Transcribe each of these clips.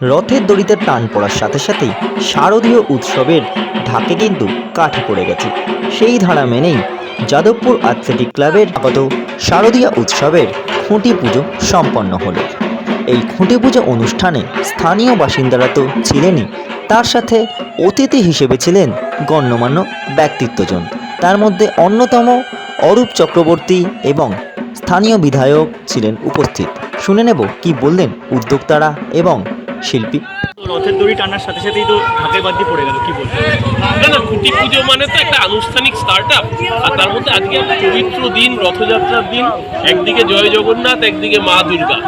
রথের দড়িতে টান পড়ার সাথে সাথেই শারদীয় উৎসবের ঢাকে কিন্তু কাঠি পড়ে গেছে। সেই ধারা মেনেই যাদবপুর অ্যাথলেটিক ক্লাবের আগত শারদীয়া উৎসবের খুঁটি পুজো সম্পন্ন হলো। এই খুঁটি পুজো অনুষ্ঠানে স্থানীয় বাসিন্দারা তো ছিলেনই, তার সাথে অতিথি হিসেবে ছিলেন গণ্যমান্য ব্যক্তিত্বজন। তার মধ্যে অন্যতম অরূপ চক্রবর্তী এবং স্থানীয় বিধায়ক ছিলেন উপস্থিত। শুনে নেব কি বললেন উদ্যোক্তারা এবং শিল্পী। রথের দড়ি টানার সাথে সাথেই তো ঢাকায় বাদ দিয়ে পড়ে গেল, কি বলবো? না, খুঁটি পুজো মানে তো একটা আনুষ্ঠানিক স্টার্ট আপ, আর তার মধ্যে আজকে একটা পবিত্র দিন, রথযাত্রার দিন। একদিকে জয় জগন্নাথ, একদিকে মা দুর্গা,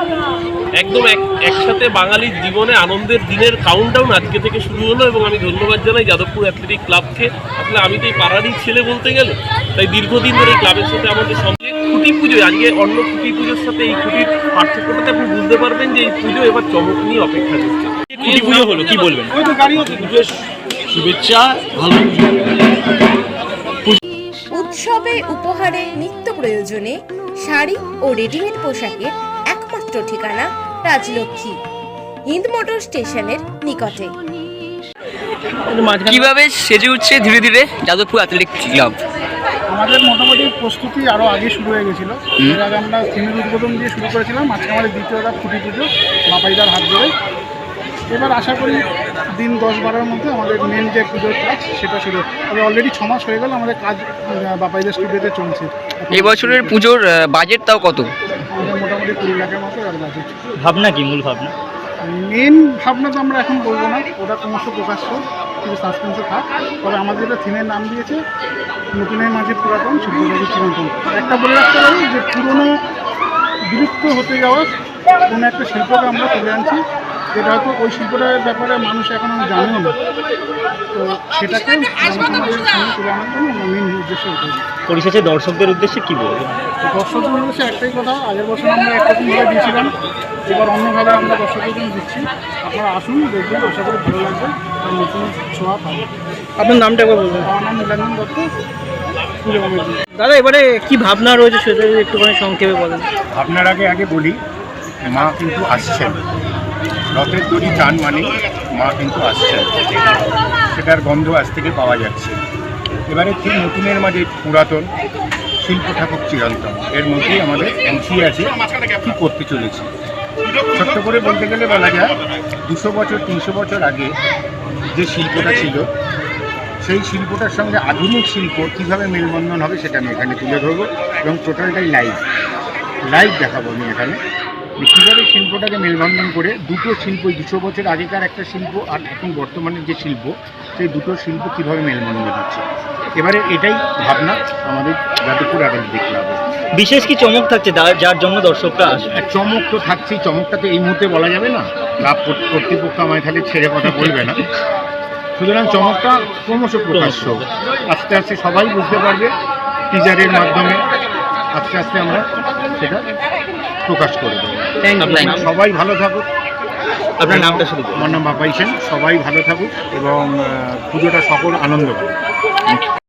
একদম একসাথে বাঙালির জীবনে আনন্দের দিনের কাউন্টডাউন আজকে থেকে শুরু হলো। এবং আমি ধন্যবাদ জানাই যাদবপুর অ্যাথলেটিক ক্লাবকে। আসলে আমি তো এই পাড়ারই ছেলে বলতে গেলে, তাই দীর্ঘদিন ধরে এই ক্লাবের সাথে আমাদের সঙ্গে খুঁটি পুজো, আজকে অন্য খুঁটি পুজোর সাথে এই খুঁটির পার্থক্যটাতে আপনি বুঝতে পারবেন যে এই পুজো এবার চমক নিয়ে অপেক্ষা করছে। খুঁটি পুজো হলো, কি বলবেন? শুভেচ্ছা, ভালো উৎসবে উপহারে নিত্য প্রয়োজনে শাড়ি ও রেডিমেড পোশাকের একমাত্র ঠিকানা রাজলক্ষ্মী, হিন্দ মোটর স্টেশনের নিকটে। কিভাবে সেজে উঠছে ধীরে ধীরে যাদবপুর অ্যাথলেটিক ক্লাব? আমাদের মোটামুটি প্রস্তুতি আরও আগে শুরু হয়ে গেছিলো। এর আগে আমরা থিমের উদ্বোধন দিয়ে শুরু করেছিলাম। আজকে আমাদের দ্বিতীয় রাত খুঁটি পুজো বাপাইদার হাত ধরে। এবার আশা করি দিন 10-12-র মধ্যে আমাদের মেন যে পুজোর কাজ সেটা শুরু। তবে অলরেডি 6 মাস হয়ে গেল আমাদের কাজ বাপাইদার স্টুডিওতে চলছে। এই বছরের পুজোর বাজেট তাও কত? আমাদের মোটামুটি 20 লাখের মতো আর বাজেট। ভাবনা কি, মূল ভাবনা? মেন ভাবনা তো আমরা এখন বলবো না, ওটা ক্রমশ প্রকাশ্য, কিন্তু সাসপেন্সে থাক। তবে আমাদের যেটা থিমের নাম দিয়েছে নতুনের মাঝে পুরাতন, শিল্পবাদী চিরন্তন। একটা বলে রাখতে পারি যে পুরনো বিলুপ্ত হতে যাওয়া কোনো একটা শিল্পকে আমরা তুলে আনছি, যেটা হয়তো ওই শিল্পটার ব্যাপারে মানুষ এখনও জানেও না। তো সেটাকে জনসমাজের সামনে তুলে আনার জন্য আমরা মেন উদ্দেশ্য হতে। পরিশেষে দর্শকদের উদ্দেশ্যে কি বলবেন? দর্শকদের উদ্দেশ্যে একটাই কথা, আগের বছর আমরা একরকমভাবে দিয়েছিলাম, এবার অন্যভাবে আমরা দর্শকদের জন্য দিচ্ছি। আপনারা আসুন, দেখবেন, আশা করি ভালো লাগবে আর নতুন ছোঁয়া পাবেন। আপনার নামটা একবার বলবেন? আমার নাম নীলাঞ্জন দত্ত, পুজো কমিটি। দাদা, এবারে কি ভাবনা রয়েছে সেটা একটুখানি সংক্ষেপে বলেন। আপনার আগে বলি, মা কিন্তু আসছেন। রথের দড়ি টান মানে মা কিন্তু আসছেন, সেটার গন্ধ আজ থেকে পাওয়া যাচ্ছে। এবারে ঠিক নতুনের মাঝে পুরাতন, শিল্প ঠাকুর চিরন্তন, এর মধ্যেই আমাদের এনসি আছে কী করতে চলেছি। ছোট্ট করে বলতে গেলে বলা যায় 200 বছর 300 বছর আগে যে শিল্পটা ছিল, সেই শিল্পটার সঙ্গে আধুনিক শিল্প কীভাবে মেলবন্ধন হবে সেটা আমি এখানে তুলে ধরবো, এবং টোটালটাই লাইভ দেখাবো আমি এখানে। কীভাবে শিল্পটাকে মেলবন্ধন করে দুটো শিল্প, 200 বছর আগেকার একটা শিল্প আর এখন বর্তমানের যে শিল্প, সেই দুটো শিল্প কীভাবে মেলবন্ধন হচ্ছে। এবারে এটাই ভাবনা আমাদের যাদবপুর অ্যাথলেটিক ক্লাবে। বিশেষ কি চমক থাকছে যার জন্য দর্শকরা আসে? চমক তো থাকছেই, চমকটা তো এই মুহূর্তে বলা যাবে না, ক্লাব কর্তৃপক্ষ আমায় তাহলে ছেড়ে কথা বলবে না। সুতরাং চমকটা ক্রমশ প্রকাশ্য, আস্তে আস্তে সবাই বুঝতে পারবে। টিজারের মাধ্যমে আস্তে আস্তে আমরা সেটা প্রকাশ করে দেবো। সবাই ভালো থাকুক। আপনার নামটা শুধু? আমার নাম বাপাই সেন। সবাই ভালো থাকুক এবং পুজোটা সকল আনন্দ করুক।